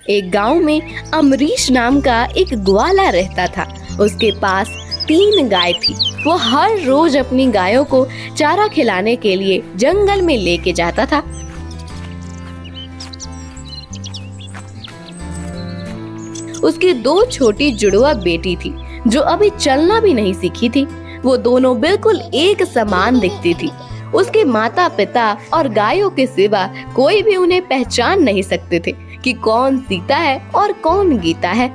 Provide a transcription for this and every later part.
एक गांव में अमरीश नाम का एक ग्वाला रहता था। उसके पास 3 गाय थी। वो हर रोज अपनी गायों को चारा खिलाने के लिए जंगल में लेके जाता था। उसकी 2 छोटी जुड़वा बेटी थी जो अभी चलना भी नहीं सीखी थी। वो दोनों बिल्कुल एक समान दिखती थी। उसके माता पिता और गायों के सिवा कोई भी उन्हें पहचान नहीं सकते थे कि कौन सीता है और कौन गीता है।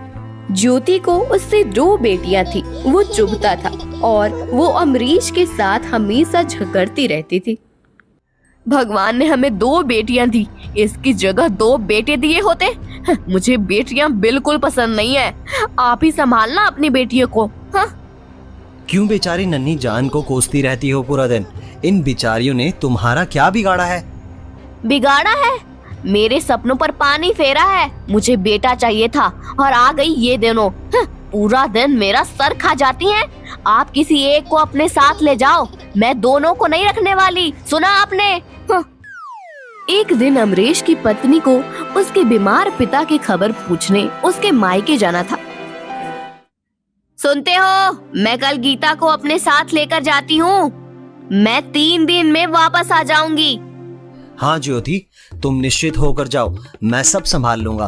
ज्योति को उससे 2 बेटियां थी। वो चुभता था और वो अमरीश के साथ हमेशा झगड़ती रहती थी। भगवान ने हमें 2 बेटियां दी, इसकी जगह 2 बेटे दिए होते। मुझे बेटियां बिल्कुल पसंद नहीं है। आप ही संभालना अपनी बेटियों को। हाँ? क्यों बेचारी नन्ही जान को कोसती रहती हो पूरा दिन? इन बिचारियों ने तुम्हारा क्या बिगाड़ा है? बिगाड़ा है? मेरे सपनों पर पानी फेरा है। मुझे बेटा चाहिए था और आ गई ये दोनों। पूरा दिन मेरा सर खा जाती हैं। आप किसी एक को अपने साथ ले जाओ, मैं दोनों को नहीं रखने वाली। सुना आपने? एक दिन अमरीश की पत्नी को उसके बीमार पिता की खबर पूछने उसके मायके जाना था। सुनते हो, मैं कल गीता को अपने साथ लेकर जाती हूँ। मैं 3 दिन में वापस आ जाऊंगी। हाँ ज्योति, तुम निश्चित होकर जाओ, मैं सब संभाल लूंगा।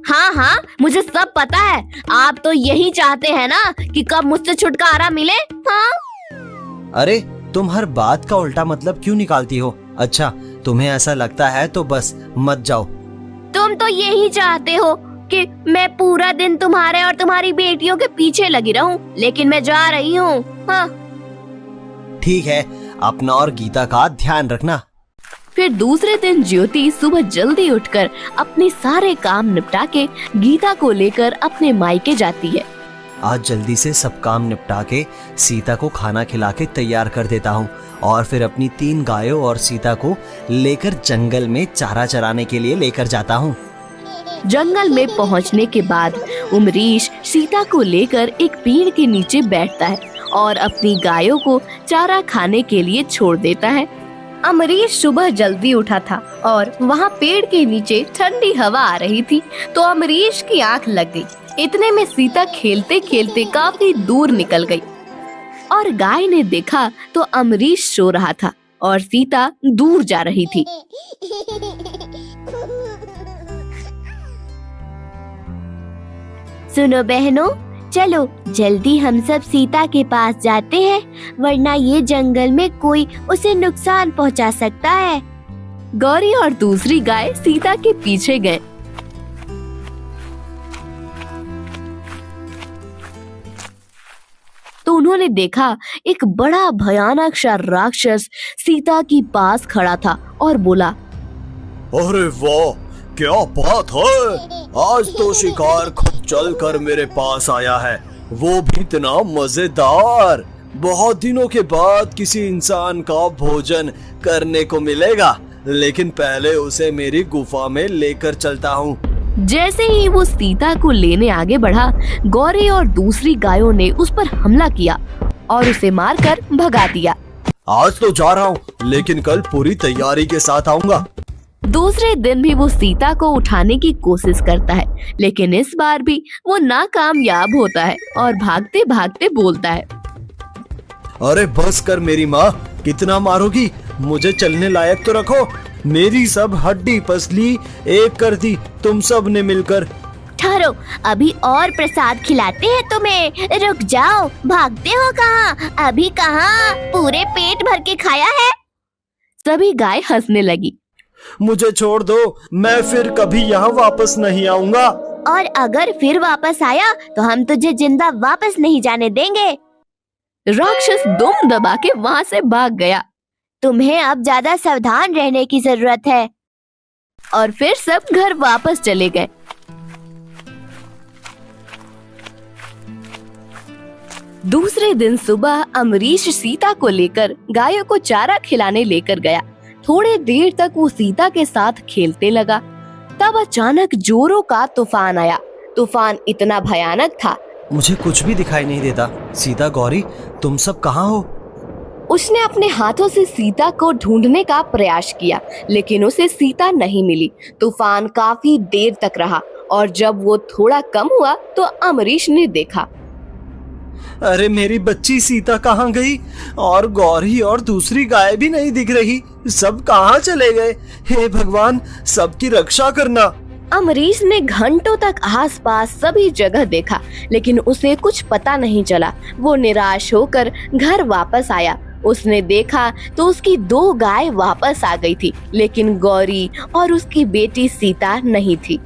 हाँ हाँ, मुझे सब पता है। आप तो यही चाहते हैं ना कि कब मुझसे छुटकारा मिले। हाँ? अरे तुम हर बात का उल्टा मतलब क्यों निकालती हो? अच्छा, तुम्हें ऐसा लगता है तो बस मत जाओ। तुम तो यही चाहते हो कि मैं पूरा दिन तुम्हारे और तुम्हारी बेटियों के पीछे लगी रहूं, लेकिन मैं जा रही हूँ। हाँ? ठीक है, अपना और गीता का ध्यान रखना। फिर दूसरे दिन ज्योति सुबह जल्दी उठकर अपने सारे काम निपटा के गीता को लेकर अपने मायके जाती है। आज जल्दी से सब काम निपटा के सीता को खाना खिला के तैयार कर देता हूँ और फिर अपनी 3 गायों और सीता को लेकर जंगल में चारा चराने के लिए लेकर जाता हूँ। जंगल में पहुँचने के बाद अमरीश सीता को लेकर एक पेड़ के नीचे बैठता है और अपनी गायों को चारा खाने के लिए छोड़ देता है। अमरीश सुबह जल्दी उठा था और वहाँ पेड़ के नीचे ठंडी हवा आ रही थी तो अमरीश की आंख लग गई। इतने में सीता खेलते खेलते काफी दूर निकल गई और गाय ने देखा तो अमरीश सो रहा था और सीता दूर जा रही थी। सुनो बहनों, चलो जल्दी हम सब सीता के पास जाते हैं, वरना ये जंगल में कोई उसे नुकसान पहुंचा सकता है। गौरी और दूसरी गाय सीता के पीछे गए। तो उन्होंने देखा एक बड़ा भयानक सा राक्षस सीता के पास खड़ा था और बोला, अरे वाह, क्या बात है! आज तो शिकार खुद चल कर मेरे पास आया है, वो भी इतना मजेदार। बहुत दिनों के बाद किसी इंसान का भोजन करने को मिलेगा, लेकिन पहले उसे मेरी गुफा में लेकर चलता हूँ। जैसे ही वो सीता को लेने आगे बढ़ा, गौरी और दूसरी गायों ने उस पर हमला किया और उसे मारकर भगा दिया। आज तो जा रहा हूँ, लेकिन कल पूरी तैयारी के साथ आऊंगा। दूसरे दिन भी वो सीता को उठाने की कोशिश करता है, लेकिन इस बार भी वो नाकामयाब होता है और भागते भागते बोलता है, अरे बस कर मेरी माँ, कितना मारोगी? मुझे चलने लायक तो रखो। मेरी सब हड्डी पसली एक कर दी तुम सब ने मिलकर। ठहरो, अभी और प्रसाद खिलाते हैं तुम्हें। रुक जाओ, भागते हो कहाँ? अभी कहाँ पूरे पेट भर के खाया है। सभी गाय हंसने लगी। मुझे छोड़ दो, मैं फिर कभी यहाँ वापस नहीं आऊंगा। और अगर फिर वापस आया तो हम तुझे जिंदा वापस नहीं जाने देंगे। राक्षस दुम दबा के वहाँ से भाग गया। तुम्हें अब ज्यादा सावधान रहने की जरूरत है। और फिर सब घर वापस चले गए। दूसरे दिन सुबह अमरीश सीता को लेकर गायों को चारा खिलाने लेकर गया। थोड़ी देर तक वो सीता के साथ खेलते लगा। तब अचानक जोरों का तूफान आया। तूफान इतना भयानक था, मुझे कुछ भी दिखाई नहीं देता। सीता, गौरी, तुम सब कहाँ हो? उसने अपने हाथों से सीता को ढूंढने का प्रयास किया, लेकिन उसे सीता नहीं मिली। तूफान काफी देर तक रहा और जब वो थोड़ा कम हुआ तो अमरीश ने देखा। अरे मेरी बच्ची सीता कहाँ गई? और गौरी और दूसरी गाय भी नहीं दिख रही। सब कहाँ चले गए? हे भगवान, सबकी रक्षा करना। अमरीश ने घंटों तक आसपास सभी जगह देखा, लेकिन उसे कुछ पता नहीं चला। वो निराश होकर घर वापस आया। उसने देखा तो उसकी 2 गाय वापस आ गई थी, लेकिन गौरी और उसकी बेटी सीता नहीं थी।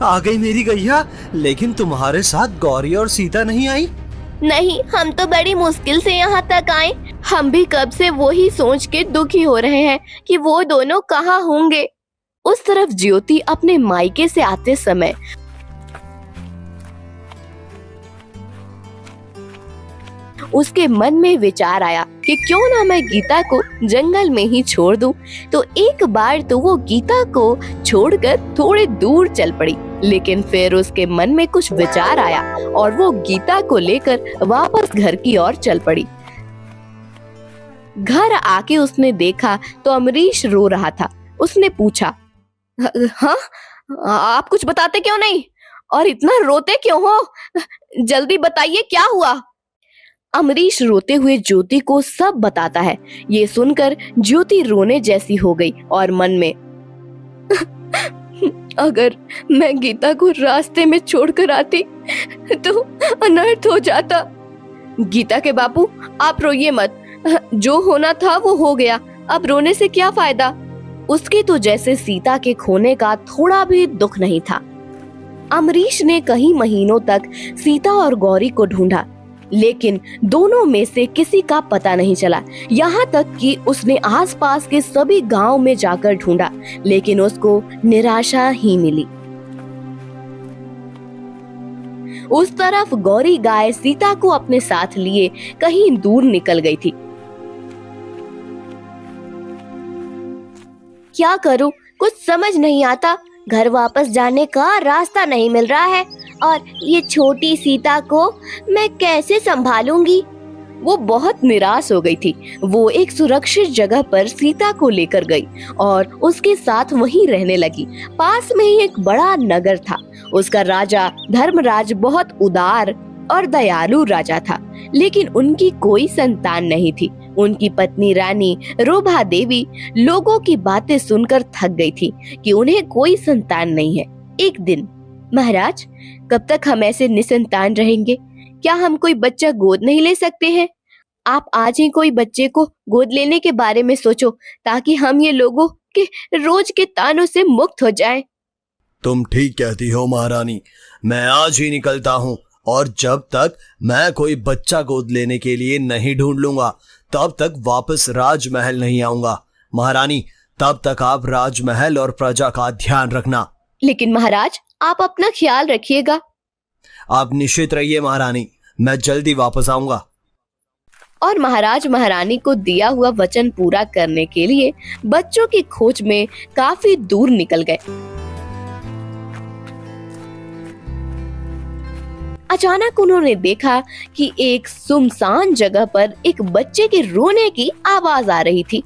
आ गई मेरी गैया, लेकिन तुम्हारे साथ गौरी और सीता नहीं आई? नहीं, हम तो बड़ी मुश्किल से यहाँ तक आए। हम भी कब से वो ही सोच के दुखी हो रहे हैं कि वो दोनों कहाँ होंगे। उस तरफ ज्योति अपने मायके से आते समय उसके मन में विचार आया कि क्यों ना मैं गीता को जंगल में ही छोड़ दूं। तो एक बार तो वो गीता को छोड़कर थोड़े दूर चल पड़ी, लेकिन फिर उसके मन में कुछ विचार आया और वो गीता को लेकर वापस घर की ओर चल पड़ी। घर आके उसने देखा तो अमरीश रो रहा था। उसने पूछा, हाँ, आप कुछ बताते क्यों नहीं और इतना रोते क्यों हो? जल्दी बताइए क्या हुआ। अमरीश रोते हुए ज्योति को सब बताता है। ये सुनकर ज्योति रोने जैसी हो गई और मन में अगर मैं गीता को रास्ते में छोड़कर आती तो अनर्थ हो जाता। गीता के बापू, आप रोइए मत। जो होना था वो हो गया, अब रोने से क्या फायदा। उसके तो जैसे सीता के खोने का थोड़ा भी दुख नहीं था। अमरीश ने कई महीनों तक सीता और गौरी को ढूंढा, लेकिन दोनों में से किसी का पता नहीं चला। यहाँ तक कि उसने आसपास के सभी गांव में जाकर ढूंढा, लेकिन उसको निराशा ही मिली। उस तरफ गौरी गाय सीता को अपने साथ लिए कहीं दूर निकल गई थी। क्या करूं, कुछ समझ नहीं आता। घर वापस जाने का रास्ता नहीं मिल रहा है और ये छोटी सीता को मैं कैसे संभालूंगी। वो बहुत निराश हो गई थी। वो एक सुरक्षित जगह पर सीता को लेकर गई और उसके साथ वहीं रहने लगी। पास में ही एक बड़ा नगर था। उसका राजा धर्मराज बहुत उदार और दयालु राजा था, लेकिन उनकी कोई संतान नहीं थी। उनकी पत्नी रानी रोभा देवी लोगों की बातें सुनकर थक गई थी कि उन्हें कोई संतान नहीं है। एक दिन, महाराज, कब तक हम ऐसे निसंतान रहेंगे? क्या हम कोई बच्चा गोद नहीं ले सकते हैं? आप आज ही कोई बच्चे को गोद लेने के बारे में सोचो, ताकि हम ये लोगों के रोज के तानों से मुक्त हो जाएं। तुम ठीक कहती हो महारानी। मैं आज ही निकलता हूँ और जब तक मैं कोई बच्चा गोद लेने के लिए नहीं ढूंढ लूंगा, तब तक वापस राजमहल नहीं आऊंगा। महारानी, तब तक आप राजमहल और प्रजा का ध्यान रखना। लेकिन महाराज, आप अपना ख्याल रखिएगा। आप निश्चित रहिए महारानी, मैं जल्दी वापस आऊंगा। और महाराज महारानी को दिया हुआ वचन पूरा करने के लिए बच्चों की खोज में काफी दूर निकल गए। अचानक उन्होंने देखा कि एक सुनसान जगह पर एक बच्चे के रोने की आवाज आ रही थी।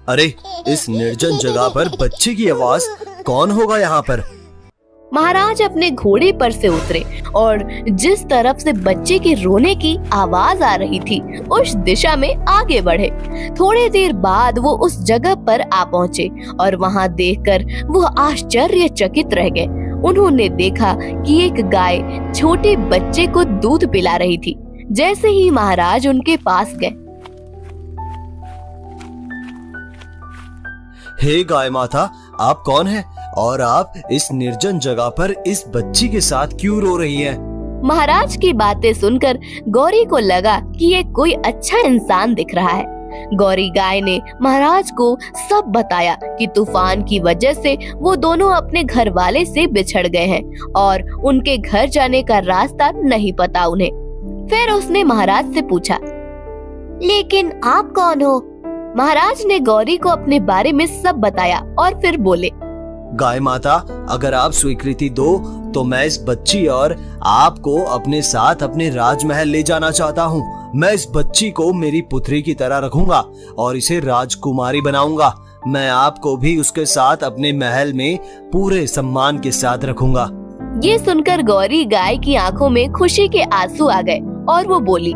अरे, इस निर्जन जगह पर बच्चे की आवाज? कौन होगा यहाँ पर? महाराज अपने घोड़े पर से उतरे और जिस तरफ से बच्चे के रोने की आवाज आ रही थी, उस दिशा में आगे बढ़े। थोड़ी देर बाद वो उस जगह पर आ पहुँचे और वहाँ देखकर वो आश्चर्यचकित रह गए। उन्होंने देखा कि एक गाय छोटे बच्चे को दूध पिला रही थी। जैसे ही महाराज उनके पास गए, हे गाय माता, आप कौन हैं और आप इस निर्जन जगह पर इस बच्ची के साथ क्यों रो रही हैं? महाराज की बातें सुनकर गौरी को लगा कि ये कोई अच्छा इंसान दिख रहा है। गौरी गाय ने महाराज को सब बताया कि तूफान की वजह से वो दोनों अपने घर वाले से बिछड़ गए हैं और उनके घर जाने का रास्ता नहीं पता उन्हें। फिर उसने महाराज से पूछा, लेकिन आप कौन हो? महाराज ने गौरी को अपने बारे में सब बताया और फिर बोले, गाय माता, अगर आप स्वीकृति दो तो मैं इस बच्ची और आपको अपने साथ अपने राजमहल ले जाना चाहता हूँ। मैं इस बच्ची को मेरी पुत्री की तरह रखूंगा और इसे राजकुमारी बनाऊंगा। मैं आपको भी उसके साथ अपने महल में पूरे सम्मान के साथ रखूंगा। ये सुनकर गौरी गाय की आंखों में खुशी के आंसू आ गए और वो बोली,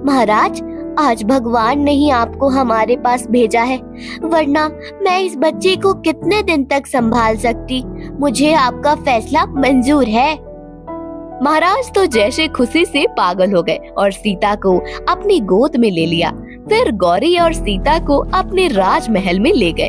महाराज, आज भगवान ने ही आपको हमारे पास भेजा है, वरना मैं इस बच्चे को कितने दिन तक संभाल सकती। मुझे आपका फैसला मंजूर है। महाराज तो जैसे खुशी से पागल हो गए और सीता को अपनी गोद में ले लिया। फिर गौरी और सीता को अपने राजमहल में ले गए।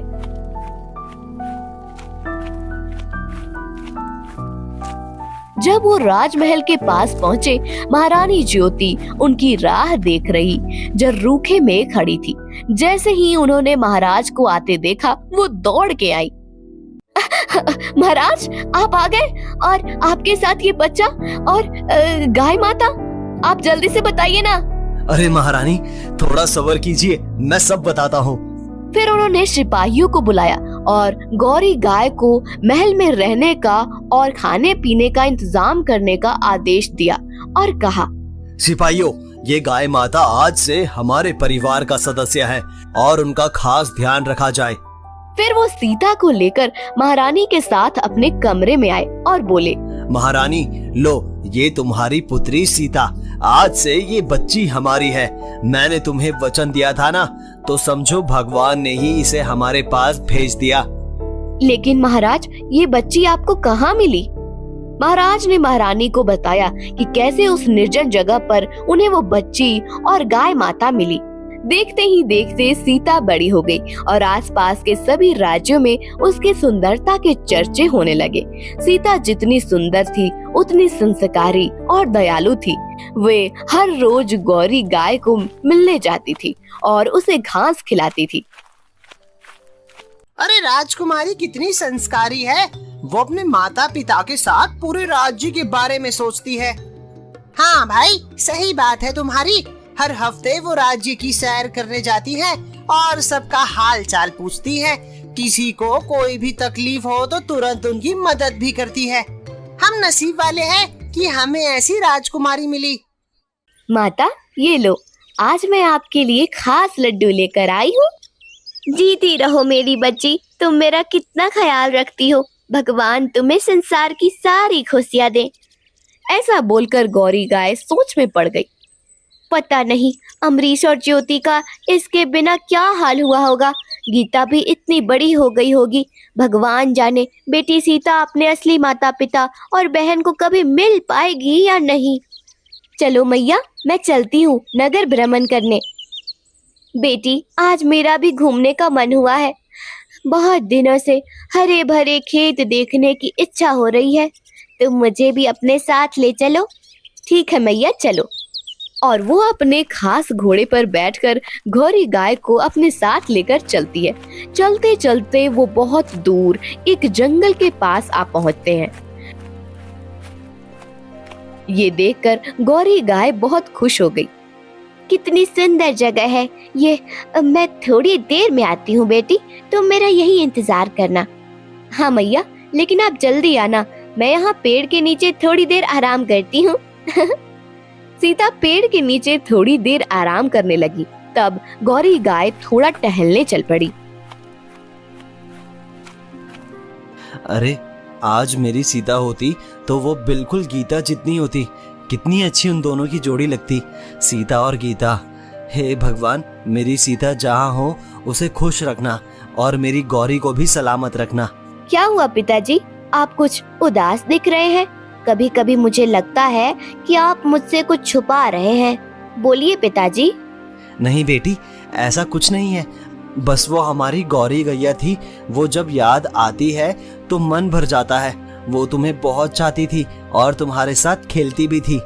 जब वो राजमहल के पास पहुँचे, महारानी ज्योति उनकी राह देख रही जो रूखे में खड़ी थी। जैसे ही उन्होंने महाराज को आते देखा, वो दौड़ के आई। महाराज, आप आ गए और आपके साथ ये बच्चा और गाय माता, आप जल्दी से बताइए ना। अरे महारानी, थोड़ा सब्र कीजिए, मैं सब बताता हूँ। फिर उन्होंने सिपाहियों को बुलाया और गौरी गाय को महल में रहने का और खाने पीने का इंतजाम करने का आदेश दिया और कहा, सिपाहियों, ये गाय माता आज से हमारे परिवार का सदस्य है और उनका खास ध्यान रखा जाए। फिर वो सीता को लेकर महारानी के साथ अपने कमरे में आए और बोले, महारानी, लो, ये तुम्हारी पुत्री सीता, आज से ये बच्ची हमारी है। मैंने तुम्हें वचन दिया था ना, तो समझो भगवान ने ही इसे हमारे पास भेज दिया। लेकिन महाराज, ये बच्ची आपको कहाँ मिली? महाराज ने महारानी को बताया कि कैसे उस निर्जन जगह पर उन्हें वो बच्ची और गाय माता मिली। देखते ही देखते सीता बड़ी हो गई और आसपास के सभी राज्यों में उसकी सुंदरता के चर्चे होने लगे। सीता जितनी सुंदर थी, उतनी संस्कारी और दयालु थी। वे हर रोज गौरी गाय को मिलने जाती थी और उसे घास खिलाती थी। अरे राजकुमारी कितनी संस्कारी है, वो अपने माता पिता के साथ पूरे राज्य के बारे में सोचती है। हाँ भाई, सही बात है तुम्हारी। हर हफ्ते वो राज्य की सैर करने जाती है और सबका हाल चाल पूछती है। किसी को कोई भी तकलीफ हो तो तुरंत उनकी मदद भी करती है। हम नसीब वाले हैं कि हमें ऐसी राजकुमारी मिली। माता, ये लो, आज मैं आपके लिए खास लड्डू लेकर आई हूँ। जीती रहो मेरी बच्ची, तुम मेरा कितना ख्याल रखती हो। भगवान तुम्हें संसार की सारी खुशियाँ दे। ऐसा बोलकर गौरी गाय सोच में पड़ गई। पता नहीं अमरीश और ज्योति का इसके बिना क्या हाल हुआ होगा। गीता भी इतनी बड़ी हो गई होगी। भगवान जाने बेटी सीता अपने असली माता पिता और बहन को कभी मिल पाएगी या नहीं। चलो मैया, मैं चलती हूँ नगर भ्रमण करने। बेटी, आज मेरा भी घूमने का मन हुआ है। बहुत दिनों से हरे भरे खेत देखने की इच्छा हो रही है। तुम मुझे भी अपने साथ ले चलो। ठीक है मैया, चलो। और वो अपने खास घोड़े पर बैठकर गौरी गाय को अपने साथ लेकर चलती है। चलते चलते वो बहुत दूर एक जंगल के पास आ पहुंचते हैं। ये देखकर गौरी गाय बहुत खुश हो गई। कितनी सुंदर जगह है ये। मैं थोड़ी देर में आती हूँ बेटी, तुम मेरा यही इंतजार करना। हाँ मैया, लेकिन आप जल्दी आना। मैं यहाँ पेड़ के नीचे थोड़ी देर आराम करती हूँ। सीता पेड़ के नीचे थोड़ी देर आराम करने लगी। तब गौरी गाय थोड़ा टहलने चल पड़ी। अरे, आज मेरी सीता होती तो वो बिल्कुल गीता जितनी होती। कितनी अच्छी उन दोनों की जोड़ी लगती, सीता और गीता। हे भगवान, मेरी सीता जहाँ हो उसे खुश रखना और मेरी गौरी को भी सलामत रखना। क्या हुआ पिताजी, आप कुछ उदास दिख रहे हैं? कभी कभी मुझे लगता है कि आप मुझसे कुछ छुपा रहे हैं। बोलिए पिताजी। नहीं बेटी, ऐसा कुछ नहीं है। बस वो हमारी गौरी गैया थी, वो जब याद आती है तो मन भर जाता है। वो तुम्हें बहुत चाहती थी और तुम्हारे साथ खेलती भी थी।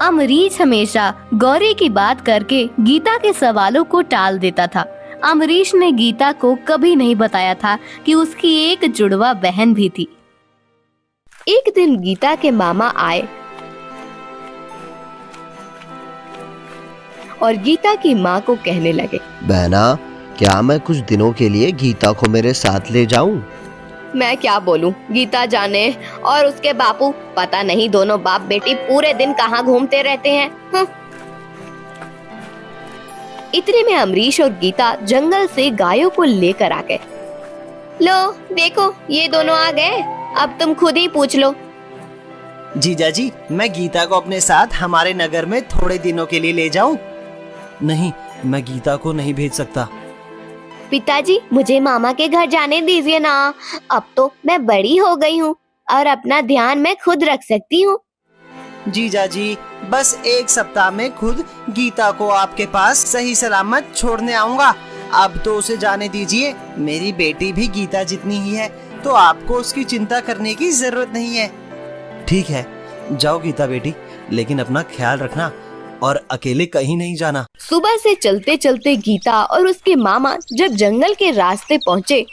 अमरीश हमेशा गौरी की बात करके गीता के सवालों को टाल देता था। अमरीश ने गीता को कभी नहीं बताया था कि उसकी एक जुड़वा बहन भी थी। एक दिन गीता के मामा आए और गीता की माँ को कहने लगे, बहना, क्या मैं कुछ दिनों के लिए गीता को मेरे साथ ले जाऊं? मैं क्या बोलूं, गीता जाने और उसके बापू, पता नहीं दोनों बाप बेटी पूरे दिन कहाँ घूमते रहते हैं। इतने में अमरीश और गीता जंगल से गायों को लेकर आ गए। लो देखो, ये दोनों आ गए, अब तुम खुद ही पूछ लो। जीजा जी, मैं गीता को अपने साथ हमारे नगर में थोड़े दिनों के लिए ले जाऊं? नहीं, मैं गीता को नहीं भेज सकता। पिताजी, मुझे मामा के घर जाने दीजिए ना। अब तो मैं बड़ी हो गई हूँ और अपना ध्यान मैं खुद रख सकती हूँ। जीजा जी, बस 1 सप्ताह में खुद गीता को आपके पास सही सलामत छोड़ने आऊंगा। अब तो उसे जाने दीजिए। मेरी बेटी भी गीता जितनी ही है, तो आपको उसकी चिंता करने की जरूरत नहीं है। ठीक है, जाओ गीता बेटी, लेकिन अपना ख्याल रखना और अकेले कहीं नहीं जाना। सुबह से चलते चलते गीता और उसके मामा जब जंगल के रास्ते पहुंचे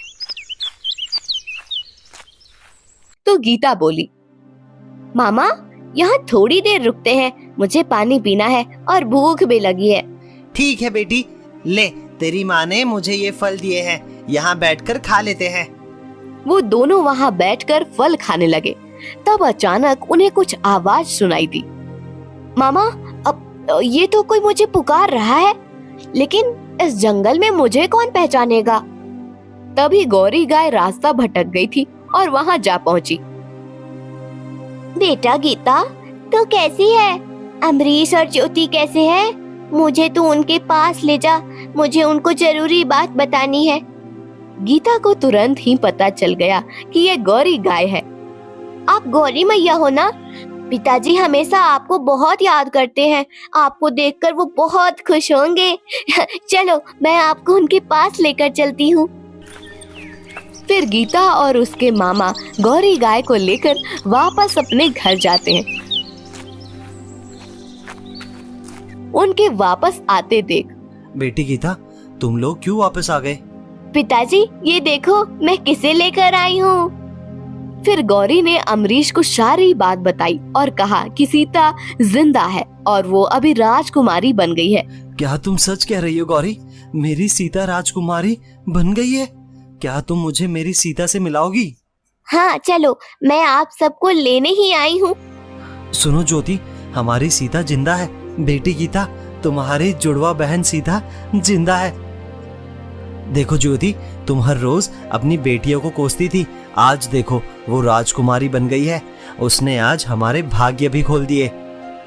तो गीता बोली, मामा यहाँ थोड़ी देर रुकते हैं, मुझे पानी पीना है और भूख भी लगी है। ठीक है बेटी, ले तेरी माँ ने मुझे ये फल दिए हैं, यहाँ बैठकर खा लेते हैं। वो दोनों वहाँ बैठकर फल खाने लगे। तब अचानक उन्हें कुछ आवाज सुनाई दी। मामा, अब ये तो कोई मुझे पुकार रहा है, लेकिन इस जंगल में मुझे कौन पहचानेगा? तभी गौरी गाय रास्ता भटक गई थी और वहाँ जा पहुंची। बेटा गीता, तो कैसी है? अमरीश और ज्योति कैसे हैं? मुझे तो उनके पास ले जा, मुझे उनको जरूरी बात बतानी है। गीता को तुरंत ही पता चल गया कि ये गौरी गाय है। आप गौरी मैया हो ना? पिताजी हमेशा आपको बहुत याद करते हैं, आपको देखकर वो बहुत खुश होंगे। चलो, मैं आपको उनके पास लेकर चलती हूँ। फिर गीता और उसके मामा गौरी गाय को लेकर वापस अपने घर जाते हैं। उनके वापस आते देख, बेटी गीता, तुम लोग क्यों वापस आ गए? पिताजी ये देखो, मैं किसे लेकर आई हूँ। फिर गौरी ने अमरीश को सारी बात बताई और कहा कि सीता जिंदा है और वो अभी राजकुमारी बन गई है। क्या तुम सच कह रही हो गौरी? मेरी सीता राजकुमारी बन गई है? क्या तुम मुझे मेरी सीता से मिलाओगी? हाँ चलो, मैं आप सबको लेने ही आई हूँ। सुनो ज्योति, हमारी सीता जिंदा है। बेटी गीता, तुम्हारी जुड़वा बहन सीता जिंदा है। देखो ज्योति, तुम हर रोज अपनी बेटियों को कोसती थी, आज देखो वो राजकुमारी बन गई है। उसने आज हमारे भाग्य भी खोल दिए।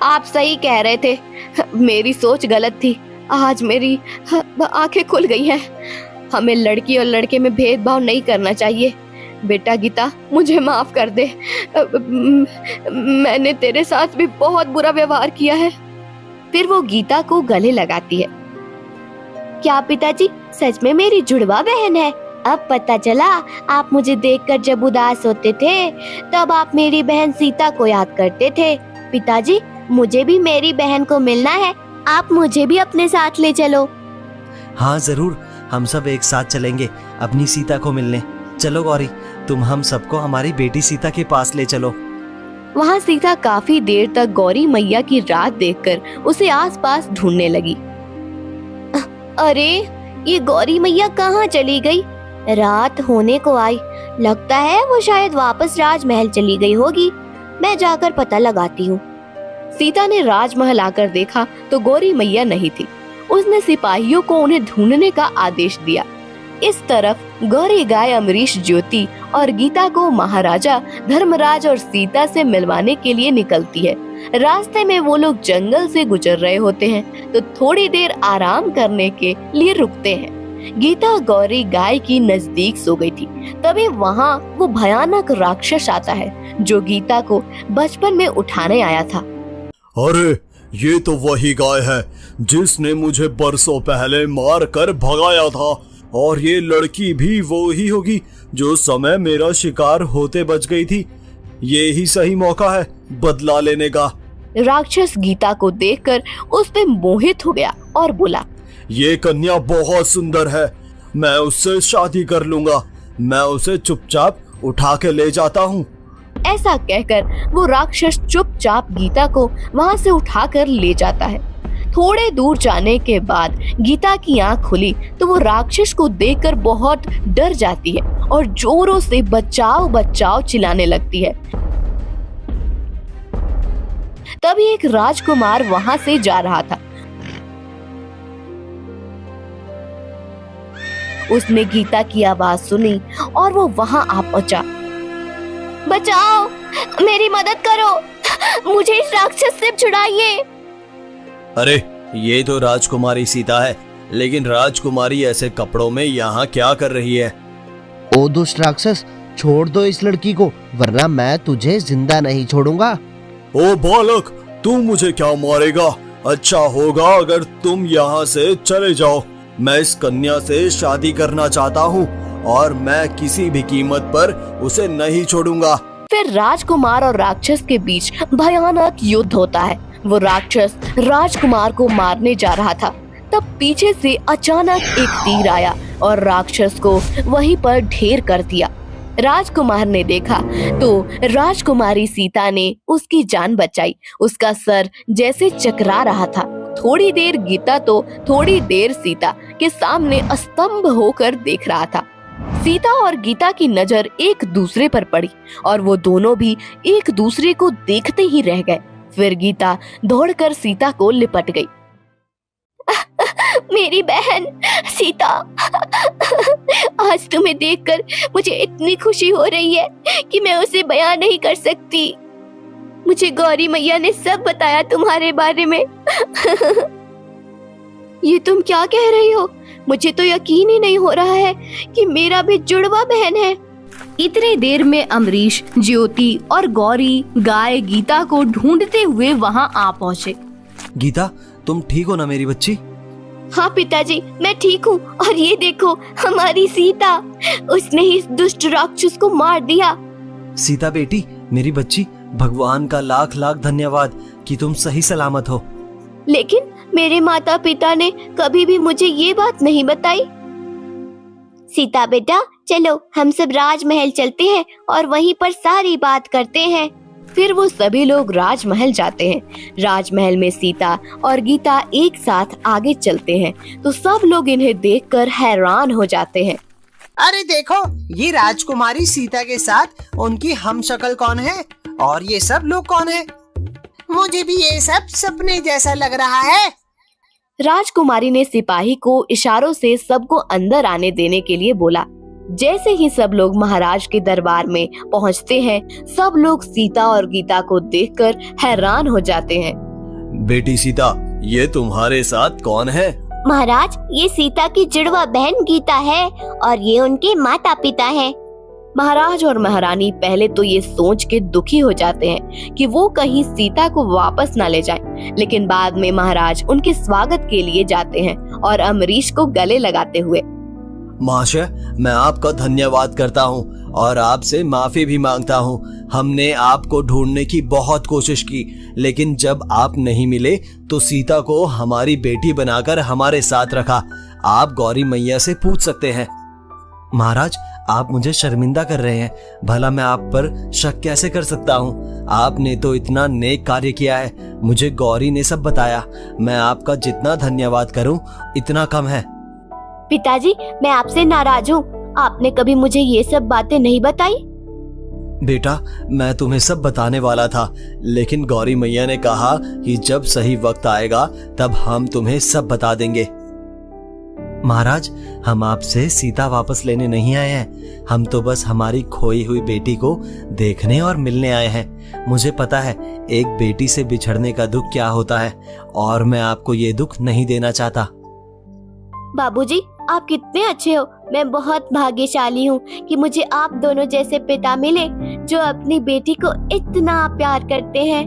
आप सही कह रहे थे, मेरी सोच गलत थी। आज मेरी आंखें खुल गई हैं। हमें लड़की और लड़के में भेदभाव नहीं करना चाहिए। बेटा गीता, मुझे माफ कर दे। मैंने तेरे साथ भी बहुत बुरा व्यवहार किया है। फिर वो गीता को गले लगाती है। क्या पिताजी सच में मेरी जुड़वा बहन है? अब पता चला, आप मुझे देखकर जब उदास होते थे तब आप मेरी बहन सीता को याद करते थे। पिताजी, मुझे भी मेरी बहन को मिलना है, आप मुझे भी अपने साथ ले चलो। हाँ जरूर, हम सब एक साथ चलेंगे अपनी सीता को मिलने। चलो गौरी, तुम हम सबको हमारी बेटी सीता के पास ले चलो। वहाँ सीता काफी देर तक गौरी मैया की रात देखकर उसे आसपास ढूंढने लगी। अरे, ये गौरी मैया कहाँ चली गई? रात होने को आई, लगता है वो शायद वापस राजमहल चली गई होगी। मैं जाकर पता लगाती हूँ। सीता ने राजमहल आकर देखा तो गौरी मैया नहीं थी। उसने सिपाहियों को उन्हें ढूंढने का आदेश दिया। इस तरफ गौरी गाय अमरीश, ज्योति और गीता को महाराजा धर्मराज और सीता से मिलवाने के लिए निकलती है। रास्ते में वो लोग जंगल से गुजर रहे होते हैं तो थोड़ी देर आराम करने के लिए रुकते हैं। गीता गौरी गाय की नजदीक सो गई थी। तभी वहाँ वो भयानक राक्षस आता है जो गीता को बचपन में उठाने आया था। अरे, ये तो वही गाय है जिसने मुझे बरसों पहले मार कर भगाया था, और ये लड़की भी वो ही होगी जो समय मेरा शिकार होते बच गई थी। ये ही सही मौका है बदला लेने का। राक्षस गीता को देखकर उस पे मोहित हो गया और बोला, ये कन्या बहुत सुंदर है, मैं उससे शादी कर लूंगा। मैं उसे चुपचाप उठा के ले जाता हूँ। ऐसा कहकर वो राक्षस चुपचाप गीता को वहाँ से उठाकर ले जाता है। थोड़े दूर जाने के बाद गीता की आंख खुली तो वो राक्षस को देखकर बहुत डर जाती है और जोरों से बचाओ बचाओ चिल्लाने लगती है। तभी एक राजकुमार वहाँ से जा रहा था। उसने गीता की आवाज सुनी और वो वहां आ पहुंचा। बचाओ, मेरी मदद करो, मुझे इस राक्षस से छुड़ाइए। अरे ये तो राजकुमारी सीता है, लेकिन राजकुमारी ऐसे कपड़ों में यहाँ क्या कर रही है? ओ दुष्ट राक्षस, छोड़ दो इस लड़की को, वरना मैं तुझे जिंदा नहीं छोड़ूंगा। ओ बालक, तू मुझे क्या मारेगा? अच्छा होगा अगर तुम यहाँ से चले जाओ। मैं इस कन्या से शादी करना चाहता हूँ और मैं किसी भी कीमत पर उसे नहीं छोड़ूंगा। फिर राजकुमार और राक्षस के बीच भयानक युद्ध होता है। वो राक्षस राजकुमार को मारने जा रहा था, तब पीछे से अचानक एक तीर आया और राक्षस को वहीं पर ढेर कर दिया। राजकुमार ने देखा तो राजकुमारी सीता ने उसकी जान बचाई। उसका सर जैसे चकरा रहा था। थोड़ी देर गीता तो थोड़ी देर सीता के सामने स्तंभ होकर देख रहा था। सीता और गीता की नजर एक दूसरे पर पड़ी और वो दोनों भी एक दूसरे को देखते ही रह गए। फिर गीता दौड़कर सीता को लिपट गई। मेरी बहन सीता, आज तुम्हें देखकर मुझे इतनी खुशी हो रही है कि मैं उसे बयां नहीं कर सकती। मुझे गौरी मैया ने सब बताया तुम्हारे बारे में। ये तुम क्या कह रही हो? मुझे तो यकीन ही नहीं हो रहा है कि मेरा भी जुड़वा बहन है। इतनी देर में अमरीश, ज्योति और गौरी गाय गीता को ढूंढते हुए वहां आ पहुंचे। गीता, तुम ठीक हो ना मेरी बच्ची? हाँ पिताजी, मैं ठीक हूँ। और ये देखो, हमारी सीता, उसने इस दुष्ट राक्षस को मार दिया। सीता बेटी, मेरी बच्ची, भगवान का लाख लाख धन्यवाद कि तुम सही सलामत हो। लेकिन मेरे माता पिता ने कभी भी मुझे ये बात नहीं बताई। सीता बेटा, चलो हम सब राजमहल चलते हैं और वहीं पर सारी बात करते हैं। फिर वो सभी लोग राजमहल जाते हैं। राजमहल में सीता और गीता एक साथ आगे चलते हैं तो सब लोग इन्हें देखकर हैरान हो जाते हैं। अरे देखो, ये राजकुमारी सीता के साथ उनकी हमशक्ल कौन है और ये सब लोग कौन है? मुझे भी ये सब सपने जैसा लग रहा है। राजकुमारी ने सिपाही को इशारों से सबको अंदर आने देने के लिए बोला। जैसे ही सब लोग महाराज के दरबार में पहुंचते हैं, सब लोग सीता और गीता को देखकर हैरान हो जाते हैं। बेटी सीता, ये तुम्हारे साथ कौन है? महाराज, ये सीता की जुड़वा बहन गीता है और ये उनके माता पिता हैं। महाराज और महारानी पहले तो ये सोच के दुखी हो जाते हैं कि वो कहीं सीता को वापस ना ले जाएं, लेकिन बाद में महाराज उनके स्वागत के लिए जाते हैं और अमरीश को गले लगाते हुए। महाशय, मैं आपका धन्यवाद करता हूँ और आपसे माफी भी मांगता हूँ। हमने आपको ढूंढने की बहुत कोशिश की, लेकिन जब आप नहीं मिले तो सीता को हमारी बेटी बनाकर हमारे साथ रखा। आप गौरी मैया से पूछ सकते हैं। महाराज, आप मुझे शर्मिंदा कर रहे हैं। भला मैं आप पर शक कैसे कर सकता हूँ? आपने तो इतना नेक कार्य किया है। मुझे गौरी ने सब बताया। मैं आपका जितना धन्यवाद करूँ इतना कम है। पिताजी, मैं आपसे नाराज हूँ। आपने कभी मुझे ये सब बातें नहीं बताई। बेटा, मैं तुम्हें सब बताने वाला था, लेकिन गौरी मैया ने कहा कि जब सही वक्त आएगा तब हम तुम्हें सब बता देंगे। महाराज, हम आपसे सीता वापस लेने नहीं आए हैं। हम तो बस हमारी खोई हुई बेटी को देखने और मिलने आए हैं। मुझे पता है एक बेटी से बिछड़ने का दुख क्या होता है और मैं आपको ये दुख नहीं देना चाहता। बाबूजी, आप कितने अच्छे हो। मैं बहुत भाग्यशाली हूँ कि मुझे आप दोनों जैसे पिता मिले जो अपनी बेटी को इतना प्यार करते हैं।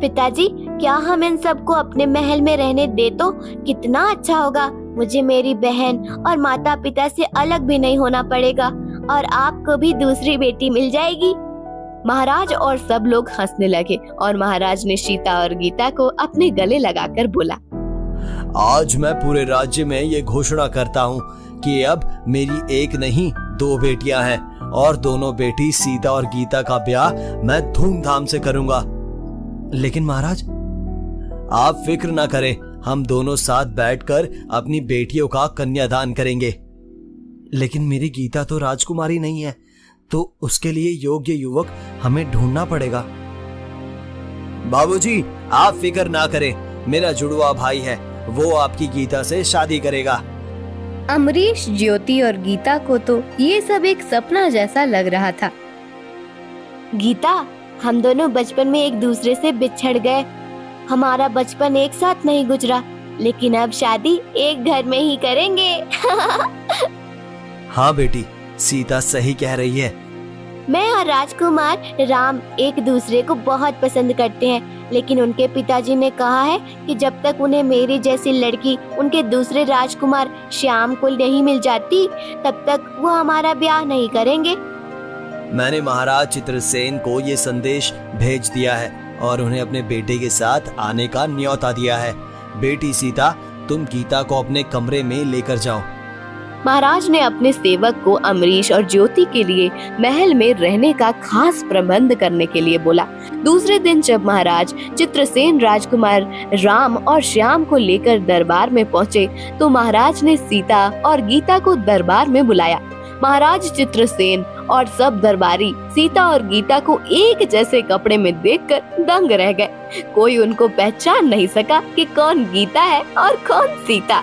पिताजी, क्या हम इन सबको अपने महल में रहने दे तो कितना अच्छा होगा। मुझे मेरी बहन और माता पिता से अलग भी नहीं होना पड़ेगा और आपको भी दूसरी बेटी मिल जाएगी। महाराज और सब लोग हंसने लगे और महाराज ने सीता और गीता को अपने गले लगाकर बोला, आज मैं पूरे राज्य में ये घोषणा करता हूँ कि अब मेरी एक नहीं 2 बेटियां हैं और दोनों बेटी सीता और गीता का ब्याह मैं धूमधाम से करूंगा। लेकिन महाराज, आप फिक्र ना करें, हम दोनों साथ बैठकर अपनी बेटियों का कन्यादान करेंगे। लेकिन मेरी गीता तो राजकुमारी नहीं है, तो उसके लिए योग्य युवक हमें ढूंढना पड़ेगा। बाबूजी, आप फिक्र ना करें, मेरा जुड़वा भाई है, वो आपकी गीता से शादी करेगा। अमरीश, ज्योति और गीता को तो ये सब एक सपना जैसा लग रहा था। गीता, हम दोनों बचपन में एक दूसरे से बिछड़ गए। हमारा बचपन एक साथ नहीं गुजरा, लेकिन अब शादी एक घर में ही करेंगे। हाँ बेटी, सीता सही कह रही है। मैं और राजकुमार राम एक दूसरे को बहुत पसंद करते हैं, लेकिन उनके पिताजी ने कहा है कि जब तक उन्हें मेरी जैसी लड़की उनके दूसरे राजकुमार श्याम को नहीं मिल जाती, तब तक वो हमारा ब्याह नहीं करेंगे। मैंने महाराज चित्रसेन को ये संदेश भेज दिया है और उन्हें अपने बेटे के साथ आने का न्योता दिया है। बेटी सीता, तुम गीता को अपने कमरे में लेकर जाओ। महाराज ने अपने सेवक को अमरीश और ज्योति के लिए महल में रहने का खास प्रबंध करने के लिए बोला। दूसरे दिन जब महाराज चित्रसेन राजकुमार राम और श्याम को लेकर दरबार में पहुँचे, तो महाराज ने सीता और गीता को दरबार में बुलाया। महाराज चित्रसेन और सब दरबारी सीता और गीता को एक जैसे कपड़े में देखकर दंग रह गए। कोई उनको पहचान नहीं सका कि कौन गीता है और कौन सीता।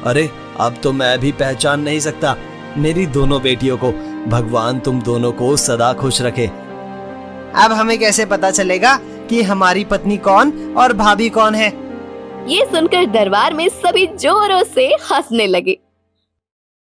अरे, अब तो मैं भी पहचान नहीं सकता मेरी दोनों बेटियों को। भगवान तुम दोनों को सदा खुश रखे। अब हमें कैसे पता चलेगा कि हमारी पत्नी कौन और भाभी कौन है? ये सुनकर दरबार में सभी जोरों से हंसने लगे।